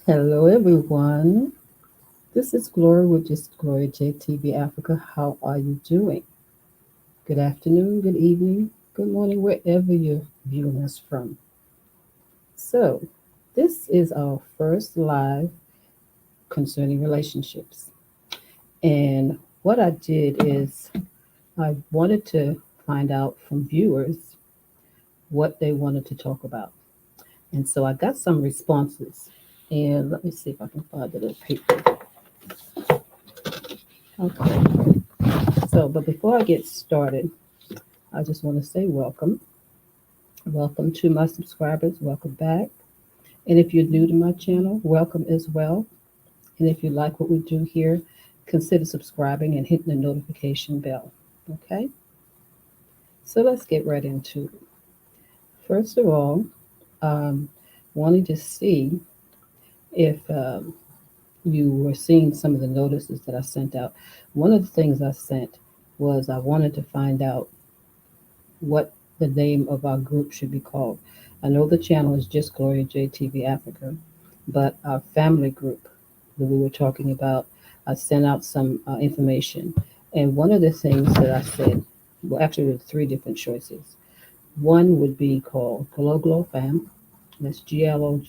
Hello, everyone. This is Gloria with just Gloria JTV Africa. How are you doing? Good afternoon, good evening, good morning, wherever you're viewing us from. So, this is our first live concerning relationships. And what I did is I wanted to find out from viewers what they wanted to talk about. And so I got some responses. And let me see if I can find the little paper. Okay. So, but before I get started, I just want to say welcome. Welcome to my subscribers. Welcome back. And if you're new to my channel, welcome as well. And if you like what we do here, consider subscribing and hitting the notification bell. Okay? So let's get right into it. First of all, um, wanting to see if you were seeing some of the notices that I sent out. One of the things I sent was I wanted to find out what the name of our group should be called. I know the channel is just Gloria JTV Africa, but our family group that we were talking about, I sent out some information. And one of the things that I said, well, actually, there were three different choices. One would be called Glow Glow Fam, that's GLO,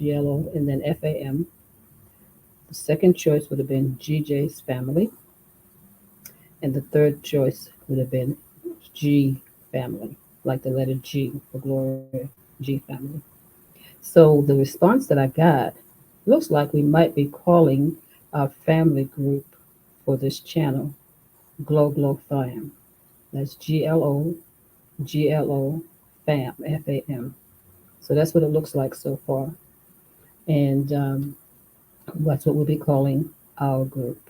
and then FAM. The second choice would have been GJ's Family, and the third choice would have been G Family, like the letter G for Gloria, G Family. So the response that I got looks like we might be calling our family group for this channel Glow Glow Fam. That's GLO Fam, FAM. So that's what it looks like so far. And that's what we'll be calling our group,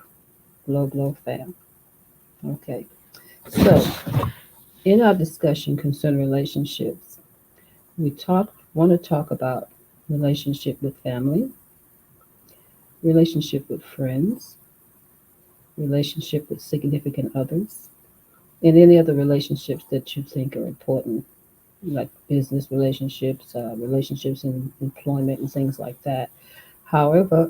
Glow Glow Fam. Okay. So in our discussion concerning relationships, want to talk about relationship with family, relationship with friends, relationship with significant others, and any other relationships that you think are important, like business relationships, relationships in employment, and things like that. However,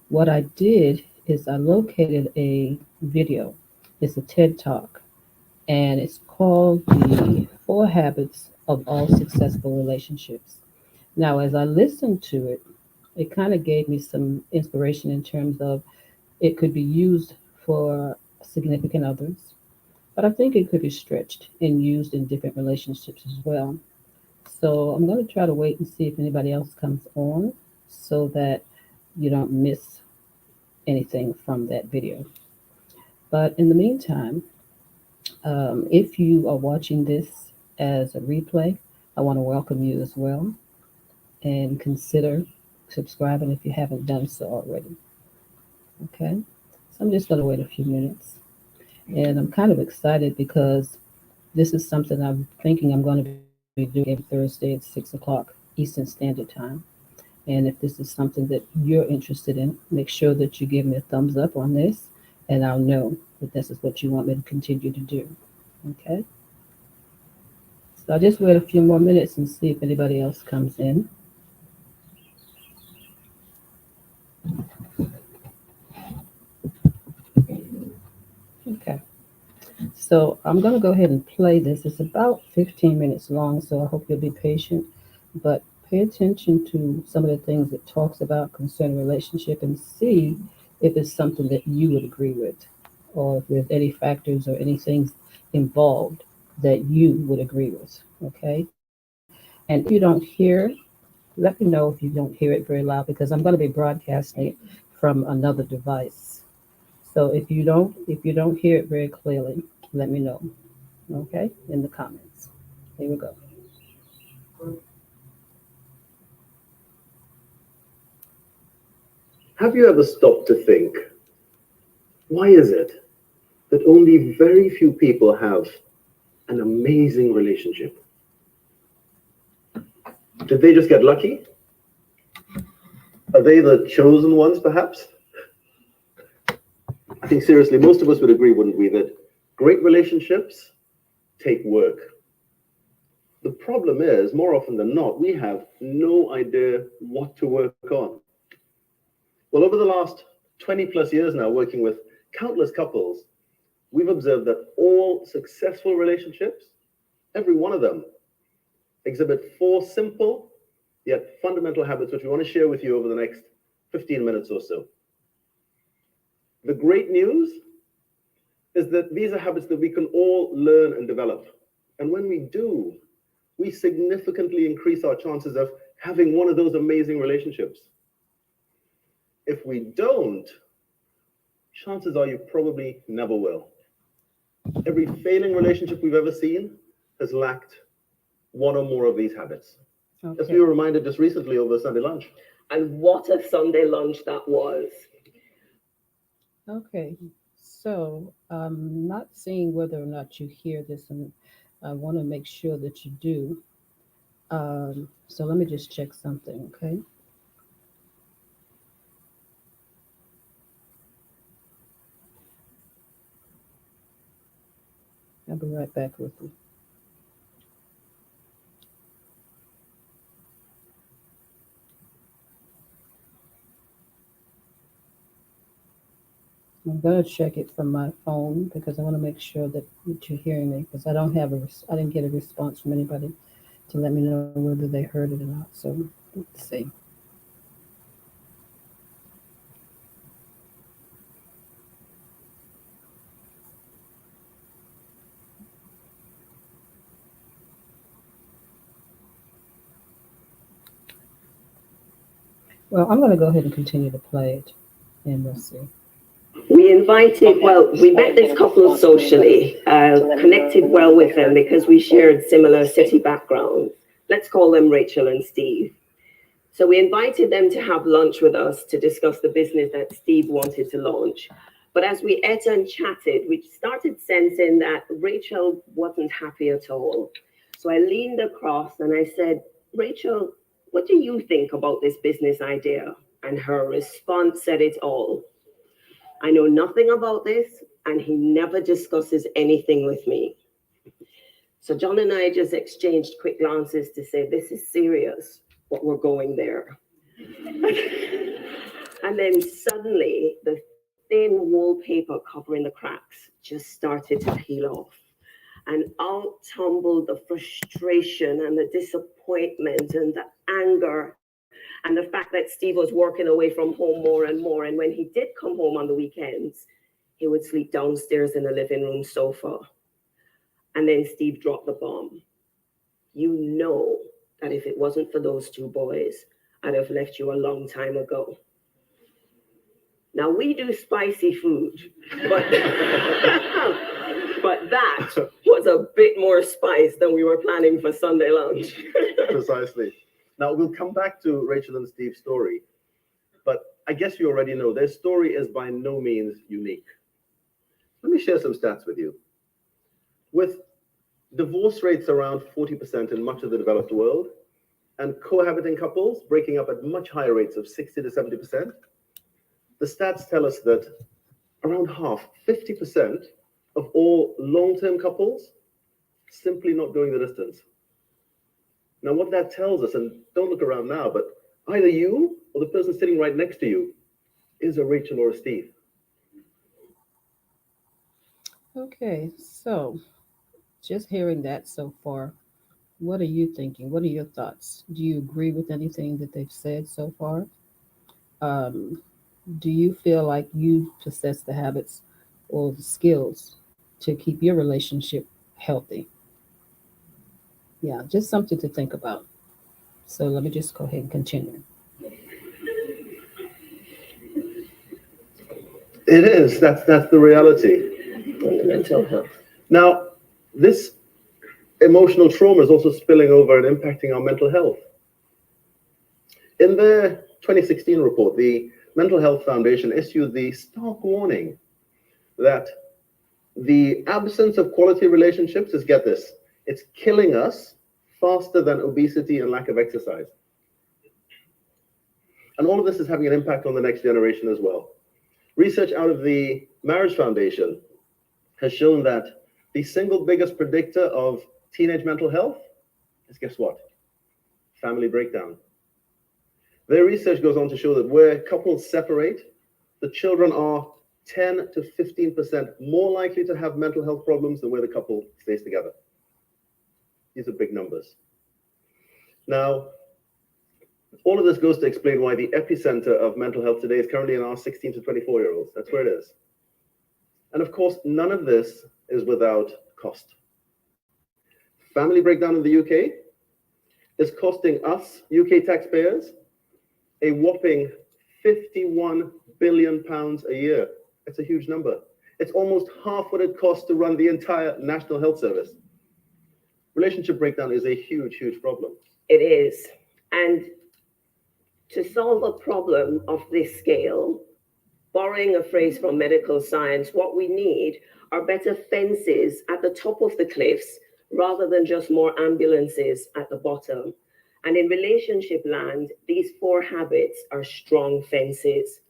what I did is I located a video. It's a TED Talk, and it's called The Four Habits of All Successful Relationships. Now, as I listened to it, it kind of gave me some inspiration in terms of it could be used for significant others, but I think it could be stretched and used in different relationships as well. So I'm going to try to wait and see if anybody else comes on so that you don't miss anything from that video. But in the meantime, if you are watching this as a replay, I want to welcome you as well and consider subscribing if you haven't done so already. Okay? So I'm just going to wait a few minutes. And I'm kind of excited because this is something I'm thinking I'm going to be doing every Thursday at 6 o'clock Eastern Standard Time. And if this is something that you're interested in, make sure that you give me a thumbs up on this, and I'll know that this is what you want me to continue to do. Okay? So I'll just wait a few more minutes and see if anybody else comes in. Okay. So I'm going to go ahead and play this. It's about 15 minutes long, so I hope you'll be patient. But pay attention to some of the things it talks about concerning relationship and see if it's something that you would agree with, or if there's any factors or any things involved that you would agree with. Okay. And if you don't hear, let me know if you don't hear it very loud because I'm going to be broadcasting it from another device. So if you don't hear it very clearly, let me know. Okay, in the comments. Here we go. Have you ever stopped to think, why is it that only very few people have an amazing relationship? Did they just get lucky? Are they the chosen ones, perhaps? I think seriously, most of us would agree, wouldn't we, that great relationships take work. The problem is, more often than not, we have no idea what to work on. Well, over the last 20 plus years now, working with countless couples, we've observed that all successful relationships, every one of them, exhibit 4 simple yet fundamental habits which we want to share with you over the next 15 minutes or so. The great news is that these are habits that we can all learn and develop. And when we do, we significantly increase our chances of having one of those amazing relationships. If we don't, chances are you probably never will. Every failing relationship we've ever seen has lacked one or more of these habits. As we were reminded just recently over Sunday lunch. And what a Sunday lunch that was. Okay, so I'm not seeing whether or not you hear this, and I want to make sure that you do. So let me just check something, okay? I'll be right back with you. I'm going to check it from my phone because I want to make sure that you're hearing me, because I didn't get a response from anybody to let me know whether they heard it or not. So let's see. Well, I'm going to go ahead and continue to play it, and we'll see. We met this couple socially, connected well with them because we shared similar city backgrounds. Let's call them Rachel and Steve. So we invited them to have lunch with us to discuss the business that Steve wanted to launch. But as we ate and chatted, we started sensing that Rachel wasn't happy at all. So I leaned across and I said, Rachel, what do you think about this business idea? And her response said it all. I know nothing about this, and he never discusses anything with me. So John and I just exchanged quick glances to say, this is serious, but we're going there. And then suddenly, the thin wallpaper covering the cracks just started to peel off. And out tumbled the frustration and the disappointment and the anger and the fact that Steve was working away from home more and more. And when he did come home on the weekends, he would sleep downstairs in the living room sofa. And then Steve dropped the bomb. You know that if it wasn't for those 2 boys, I'd have left you a long time ago. Now, we do spicy food, but, but that was a bit more spice than we were planning for Sunday lunch. Precisely. Now, we'll come back to Rachel and Steve's story, but I guess you already know their story is by no means unique. Let me share some stats with you. With divorce rates around 40% in much of the developed world, and cohabiting couples breaking up at much higher rates of 60 to 70%, the stats tell us that around half, 50% of all long-term couples simply not going the distance. Now, what that tells us, and don't look around now, but either you or the person sitting right next to you is a Rachel or a Steve. Okay, so just hearing that so far, what are you thinking? What are your thoughts? Do you agree with anything that they've said so far? Do you feel like you possess the habits or the skills to keep your relationship healthy? Yeah, just something to think about. So let me just go ahead and continue. It is. That's the reality. Mental health. Now, this emotional trauma is also spilling over and impacting our mental health. In their 2016 report, the Mental Health Foundation issued the stark warning that the absence of quality relationships is, get this, it's killing us faster than obesity and lack of exercise. And all of this is having an impact on the next generation as well. Research out of the Marriage Foundation has shown that the single biggest predictor of teenage mental health is, guess what? Family breakdown. Their research goes on to show that where couples separate, the children are 10 to 15% more likely to have mental health problems than where the couple stays together. These are big numbers. Now, all of this goes to explain why the epicenter of mental health today is currently in our 16 to 24-year-olds. That's where it is. And of course, none of this is without cost. Family breakdown in the UK is costing us, UK taxpayers, a whopping £51 billion a year. It's a huge number. It's almost half what it costs to run the entire National Health Service. Relationship breakdown is a huge, huge problem. It is. And to solve a problem of this scale, borrowing a phrase from medical science, what we need are better fences at the top of the cliffs rather than just more ambulances at the bottom. And in relationship land, these 4 habits are strong fences.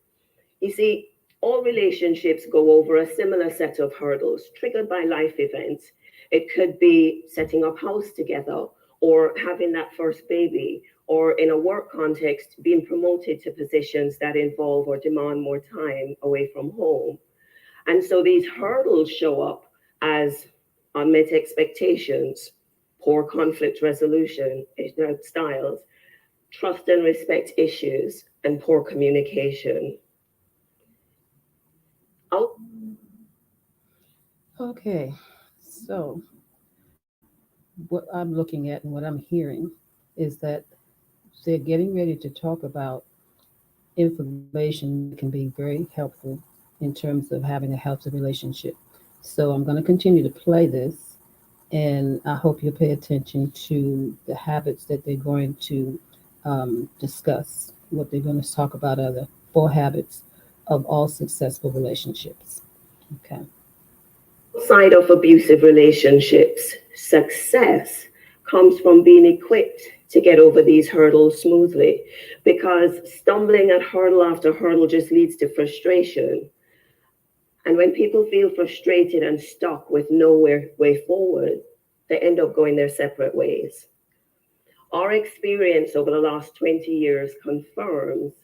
You see, all relationships go over a similar set of hurdles triggered by life events. It could be setting up house together, or having that first baby, or in a work context, being promoted to positions that involve or demand more time away from home. And so these hurdles show up as unmet expectations, poor conflict resolution styles, trust and respect issues, and poor communication. Okay, so what I'm looking at and what I'm hearing is that they're getting ready to talk about information that can be very helpful in terms of having a healthy relationship. So I'm going to continue to play this, and I hope you'll pay attention to the habits that they're going to discuss. What they're going to talk about are the 4 habits of all successful relationships. Okay. Outside of abusive relationships, success comes from being equipped to get over these hurdles smoothly, because stumbling at hurdle after hurdle just leads to frustration. And when people feel frustrated and stuck with no way forward, they end up going their separate ways. Our experience over the last 20 years confirms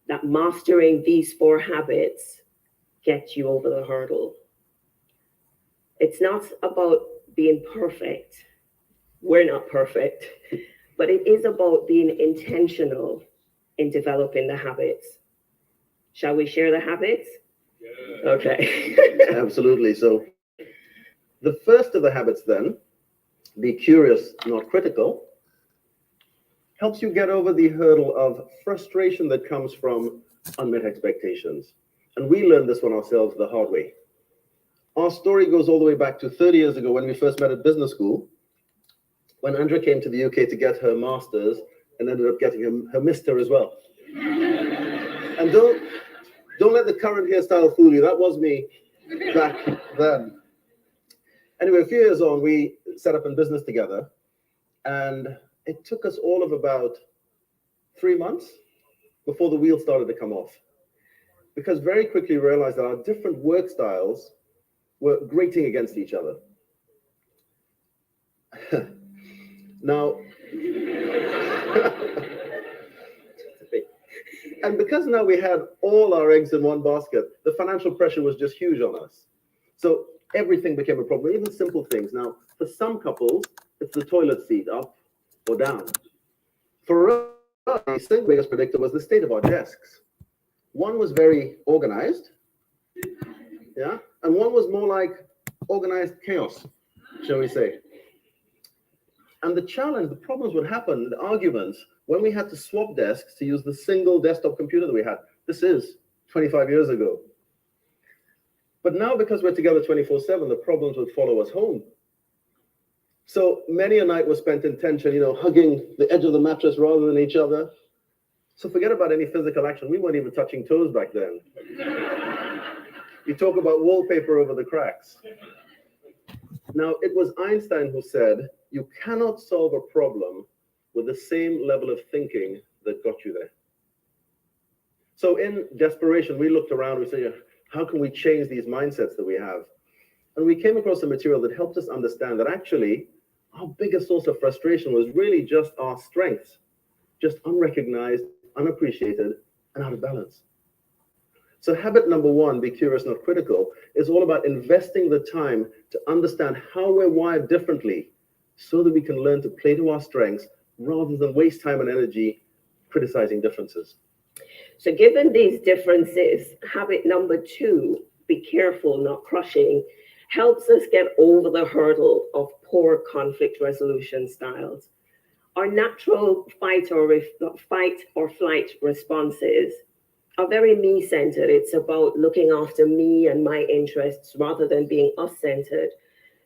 that mastering these 4 habits gets you over the hurdle. It's not about being perfect. We're not perfect, but it is about being intentional in developing the habits. Shall we share the habits? Yeah. Okay. Absolutely. So the first of the habits then, be curious, not critical, helps you get over the hurdle of frustration that comes from unmet expectations. And we learned this one ourselves the hard way. Our story goes all the way back to 30 years ago when we first met at business school, when Andrea came to the UK to get her master's and ended up getting her Mr. as well. And don't let the current hairstyle fool you. That was me back then. Anyway, a few years on, we set up in business together, and it took us all of about 3 months before the wheels started to come off, because very quickly we realized that our different work styles were grating against each other. Now, and because now we had all our eggs in one basket, the financial pressure was just huge on us. So everything became a problem, even simple things. Now, for some couples, it's the toilet seat, up or down. For us, the single biggest predictor was the state of our desks. One was very organized, yeah, and one was more like organized chaos, shall we say. And the challenge, the problems would happen, the arguments, when we had to swap desks to use the single desktop computer that we had. This is 25 years ago. But now, because we're together 24/7, the problems would follow us home. So many a night was spent in tension, hugging the edge of the mattress rather than each other. So forget about any physical action. We weren't even touching toes back then. You talk about wallpaper over the cracks. Now, it was Einstein who said, you cannot solve a problem with the same level of thinking that got you there. So in desperation, we looked around, we said, how can we change these mindsets that we have? And we came across a material that helped us understand that actually our biggest source of frustration was really just our strengths, just unrecognized unappreciated, and out of balance. So habit number one, be curious, not critical, is all about investing the time to understand how we're wired differently so that we can learn to play to our strengths rather than waste time and energy criticizing differences. So given these differences, habit number two, be careful, not crushing, helps us get over the hurdle of poor conflict resolution styles. Our natural fight or flight responses are very me-centered. It's about looking after me and my interests rather than being us-centered.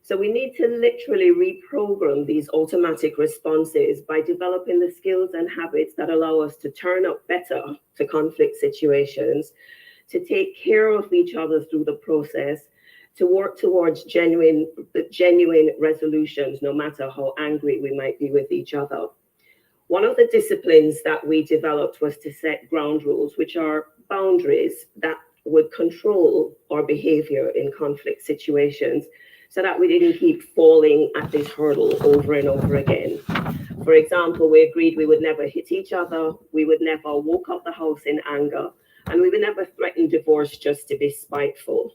So we need to literally reprogram these automatic responses by developing the skills and habits that allow us to turn up better to conflict situations, to take care of each other through the process, to work towards genuine resolutions, no matter how angry we might be with each other. One of the disciplines that we developed was to set ground rules, which are boundaries that would control our behavior in conflict situations so that we didn't keep falling at this hurdle over and over again. For example, we agreed we would never hit each other, we would never walk out the house in anger, and we would never threaten divorce just to be spiteful.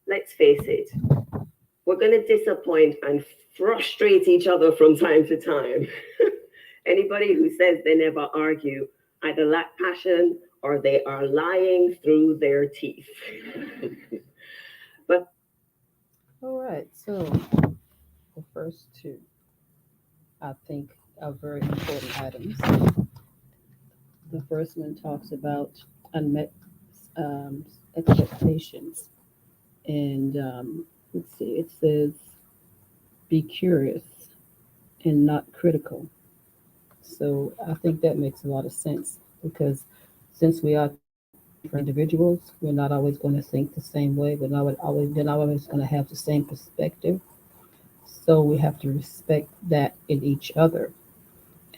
Let's face it, we're going to disappoint and frustrate each other from time to time. Anybody who says they never argue either lack passion or they are lying through their teeth. But All right, so the first two, I think, are very important items. The first one talks about unmet expectations. And let's see, it says, be curious and not critical. So I think that makes a lot of sense because since we are different individuals, we're not always going to think the same way. We're not always going to have the same perspective. So we have to respect that in each other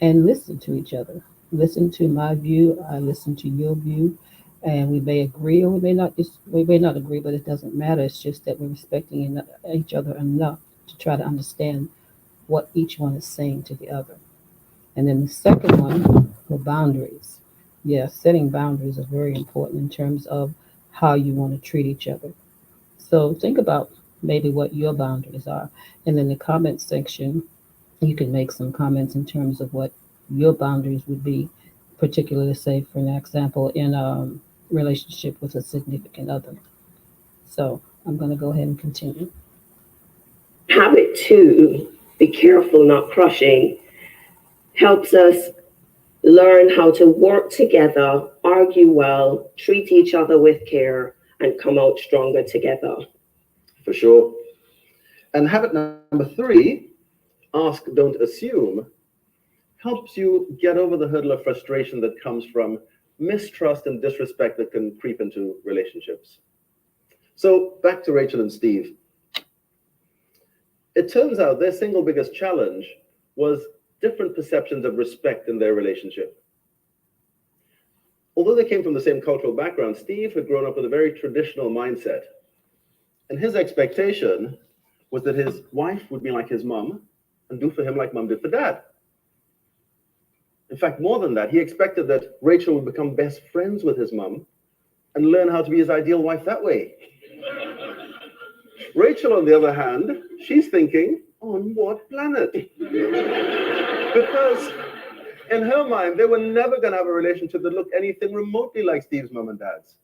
and listen to each other. Listen to my view. I listen to your view, and we may agree or we may not agree, but it doesn't matter. It's just that we're respecting each other enough to try to understand what each one is saying to the other. And then the second one, the boundaries. Yeah, setting boundaries is very important in terms of how you want to treat each other. So think about maybe what your boundaries are. And in the comment section, you can make some comments in terms of what your boundaries would be, particularly, say, for an example, in a relationship with a significant other. So I'm going to go ahead and continue. habit two, be careful, not crushing, helps us learn how to work together, argue well, treat each other with care, and come out stronger together. For sure. And habit number three, ask, don't assume, helps you get over the hurdle of frustration that comes from mistrust and disrespect that can creep into relationships. So back to Rachel and Steve. It turns out their single biggest challenge was different perceptions of respect in their relationship. Although they came from the same cultural background, Steve had grown up with a very traditional mindset. And his expectation was that his wife would be like his mom and do for him like mom did for dad. In fact, more than that, he expected that Rachel would become best friends with his mom and learn how to be his ideal wife that way. Rachel, on the other hand, she's thinking, on what planet? Because in her mind, they were never going to have a relationship that looked anything remotely like Steve's mom and dad's.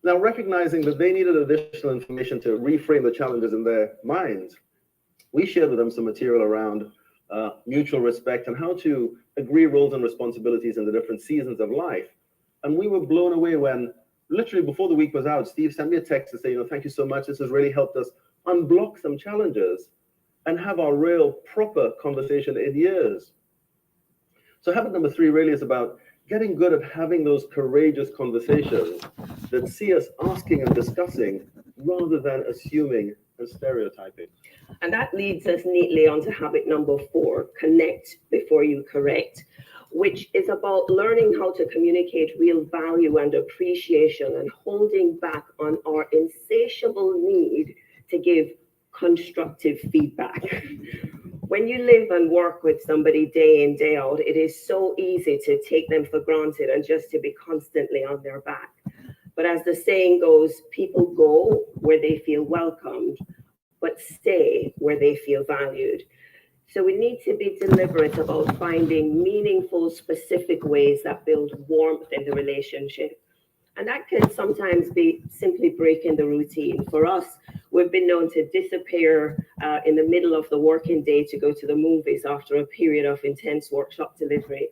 Now, recognizing that they needed additional information to reframe the challenges in their minds, we shared with them some material around mutual respect and how to agree roles and responsibilities in the different seasons of life. And we were blown away when, literally before the week was out, Steve sent me a text to say, thank you so much. This has really helped us unblock some challenges and have our real proper conversation in years. So habit number three really is about getting good at having those courageous conversations that see us asking and discussing rather than assuming and stereotyping. And that leads us neatly onto habit number four, connect before you correct, which is about learning how to communicate real value and appreciation and holding back on our insatiable need to give constructive feedback. When you live and work with somebody day in, day out, it is so easy to take them for granted and just to be constantly on their back. But as the saying goes, people go where they feel welcomed, but stay where they feel valued. So we need to be deliberate about finding meaningful, specific ways that build warmth in the relationship. And that can sometimes be simply breaking the routine. For us, we've been known to disappear in the middle of the working day to go to the movies after a period of intense workshop delivery.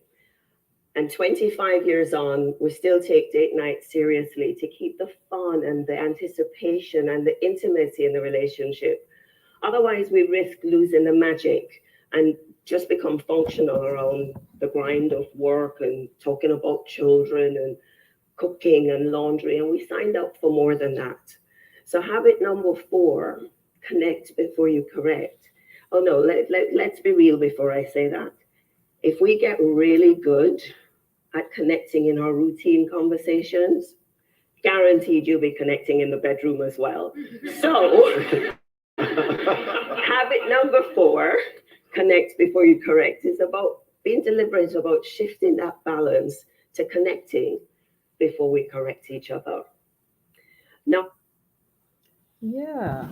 And 25 years on, we still take date night seriously to keep the fun and the anticipation and the intimacy in the relationship. Otherwise, we risk losing the magic and just become functional around the grind of work and talking about children and cooking and laundry. And we signed up for more than that. So habit number 4, connect before you correct. Oh no, let's be real before I say that. If we get really good at connecting in our routine conversations, guaranteed you'll be connecting in the bedroom as well. So habit number 4, connect before you correct, is about being deliberate about shifting that balance to connecting before we correct each other. Now, Yeah,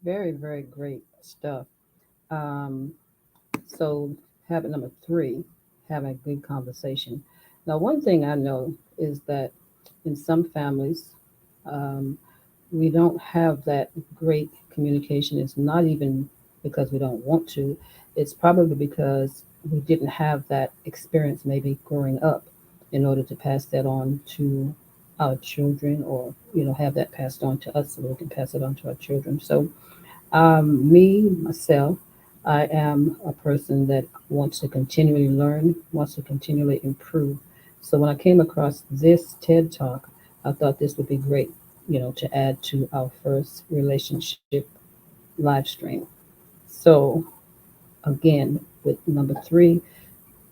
very, very great stuff. Um, so, habit number 3, having a good conversation. Now, one thing I know is that in some families, um, we don't have that great communication. It's not even because we don't want to, it's probably because we didn't have that experience maybe growing up in order to pass that on to our children, or have that passed on to us so we can pass it on to our children. So me myself, I am a person that wants to continually learn, wants to continually improve. So when I came across this TED talk, I thought this would be great, to add to our first relationship live stream. So again, with number 3,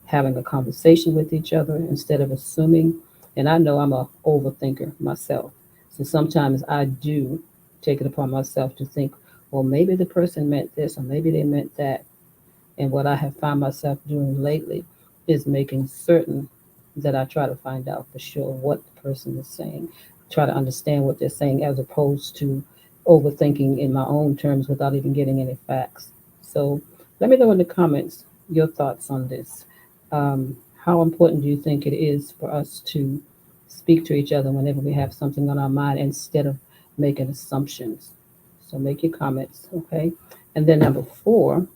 having a conversation with each other instead of assuming. And I know I'm a overthinker myself. So sometimes I do take it upon myself to think, well, maybe the person meant this or maybe they meant that. And what I have found myself doing lately is making certain that I try to find out for sure what the person is saying, try to understand what they're saying as opposed to overthinking in my own terms without even getting any facts. So let me know in the comments your thoughts on this. How important do you think it is for us to speak to each other whenever we have something on our mind instead of making assumptions? So make your comments, okay? And then number 4,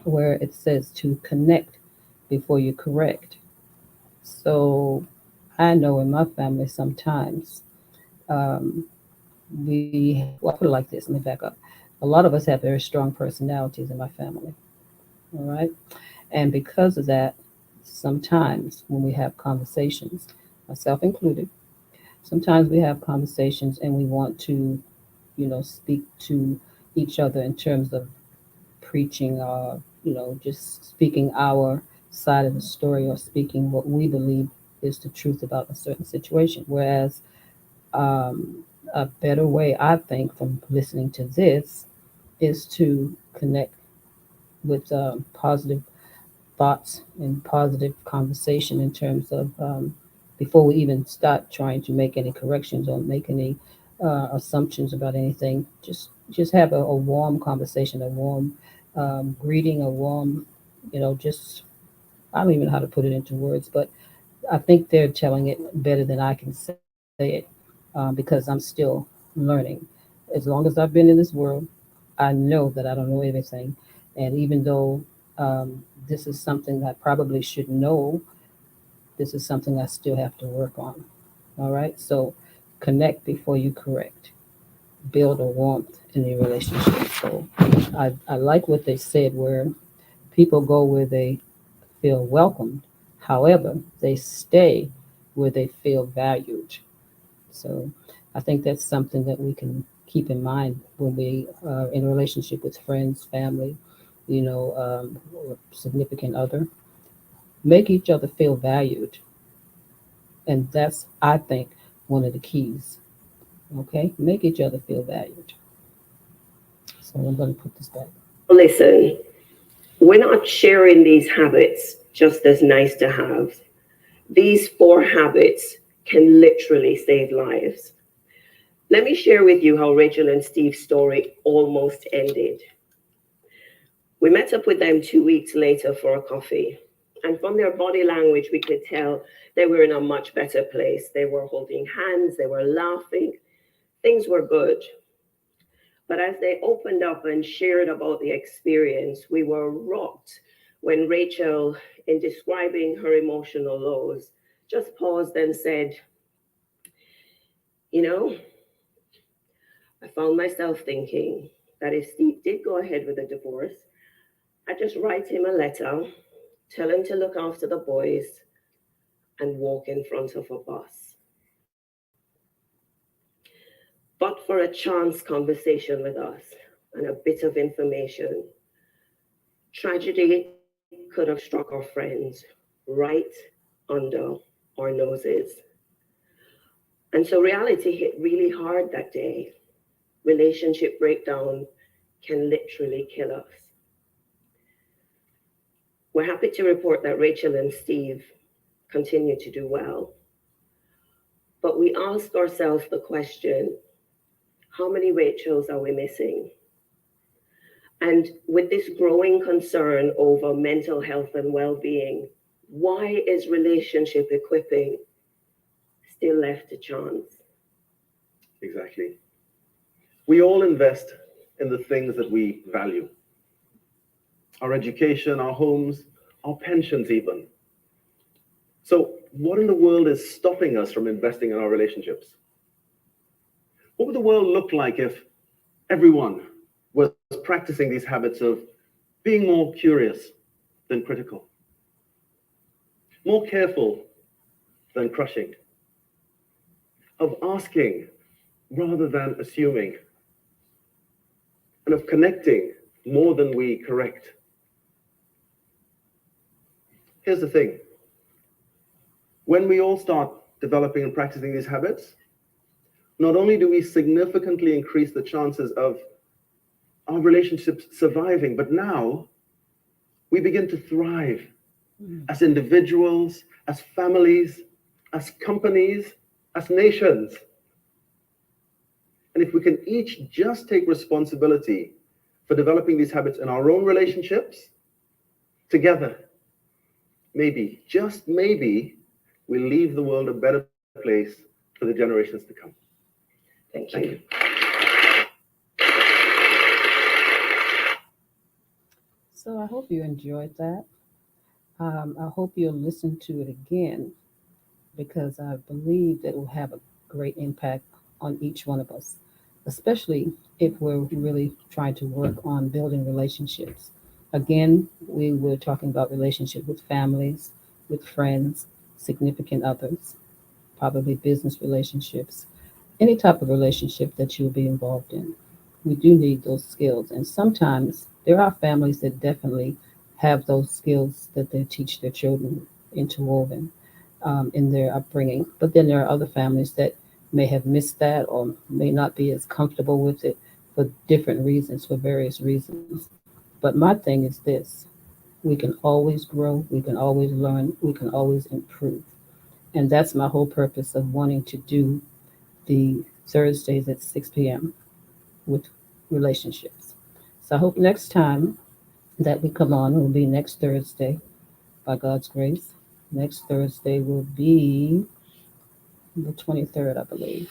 where it says to connect before you correct. So I know in my family sometimes um, well, I'll put it like this, let me back up. A lot of us have very strong personalities in my family, all right? And because of that, sometimes when we have conversations, myself included, sometimes we have conversations and we want to, speak to each other in terms of preaching, just speaking our side of the story or speaking what we believe is the truth about a certain situation. Whereas a better way, I think, from listening to this is to connect with positive thoughts and positive conversation in terms of before we even start trying to make any corrections or make any assumptions about anything. Just have a warm conversation, a warm greeting, a warm, just I don't even know how to put it into words, but I think they're telling it better than I can say it because I'm still learning. As long as I've been in this world, I know that I don't know everything. And even though this is something I probably should know, this is something I still have to work on. All right. So connect before you correct. Build a warmth in your relationship. So I like what they said where people go where they feel welcomed. However, they stay where they feel valued. So I think that's something that we can keep in mind when we are in a relationship with friends, family, or significant other. Make each other feel valued. And that's, I think, one of the keys. Okay? Make each other feel valued. So I'm going to put this back. listen, We're not sharing these habits just as nice to have. These 4 habits can literally save lives. Let me share with you how Rachel and Steve's story almost ended. We met up with them 2 weeks later for a coffee. And from their body language, we could tell they were in a much better place. They were holding hands, they were laughing, things were good. But as they opened up and shared about the experience, we were rocked when Rachel, in describing her emotional lows, just paused and said, you know, I found myself thinking that if Steve did go ahead with a divorce, I'd just write him a letter, tell him to look after the boys, and walk in front of a bus. But for a chance conversation with us and a bit of information, tragedy could have struck our friends right under our noses. And so reality hit really hard that day. Relationship breakdown can literally kill us. We're happy to report that Rachel and Steve continue to do well. But we ask ourselves the question, how many Rachels are we missing? And with this growing concern over mental health and well-being, why is relationship equipping still left to chance? Exactly. We all invest in the things that we value. Our education, our homes, our pensions even. So what in the world is stopping us from investing in our relationships? What would the world look like if everyone was practicing these habits of being more curious than critical, more careful than crushing, of asking rather than assuming, and of connecting more than we correct? Here's the thing. When we all start developing and practicing these habits, not only do we significantly increase the chances of our relationships surviving, but now we begin to thrive as individuals, as families, as companies, as nations. And if we can each just take responsibility for developing these habits in our own relationships, together, maybe, just maybe, we'll leave the world a better place for the generations to come. Thank Thank you. you. So I hope you enjoyed that. I hope you'll listen to it again because I believe that it will have a great impact on each one of us, especially if we're really trying to work on building relationships. Again, we were talking about relationship with families, with friends, significant others, probably business relationships, any type of relationship that you'll be involved in. We do need those skills. And sometimes there are families that definitely have those skills that they teach their children interwoven in their upbringing. But then there are other families that may have missed that or may not be as comfortable with it for different reasons, for various reasons. But my thing is this, we can always grow, we can always learn, we can always improve. And that's my whole purpose of wanting to do the Thursdays at 6 p.m. with relationships. So I hope next time that we come on will be next Thursday, by God's grace. Next Thursday will be the 23rd, I believe,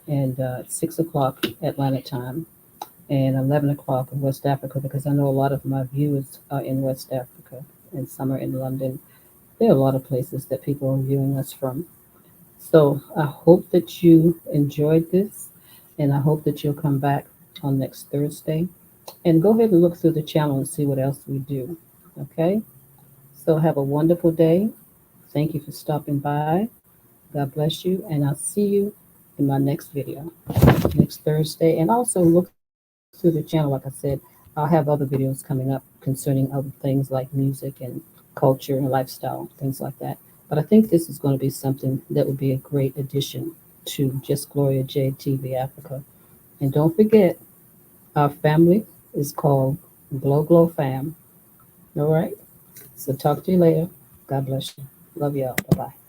and 6 o'clock Atlanta time, and 11 o'clock in West Africa, because I know a lot of my viewers are in West Africa, and some are in London. There are a lot of places that people are viewing us from. So I hope that you enjoyed this, and I hope that you'll come back on next Thursday. And go ahead and look through the channel and see what else we do. Okay? So have a wonderful day. Thank you for stopping by. God bless you, and I'll see you in my next video next Thursday. And also look through the channel. Like I said, I'll have other videos coming up concerning other things like music and culture and lifestyle, things like that. But I think this is going to be something that would be a great addition to Just Gloria J TV Africa. And don't forget, our family is called Glow Glow Fam, All right. So talk to you later. God bless you. Love y'all. Bye bye.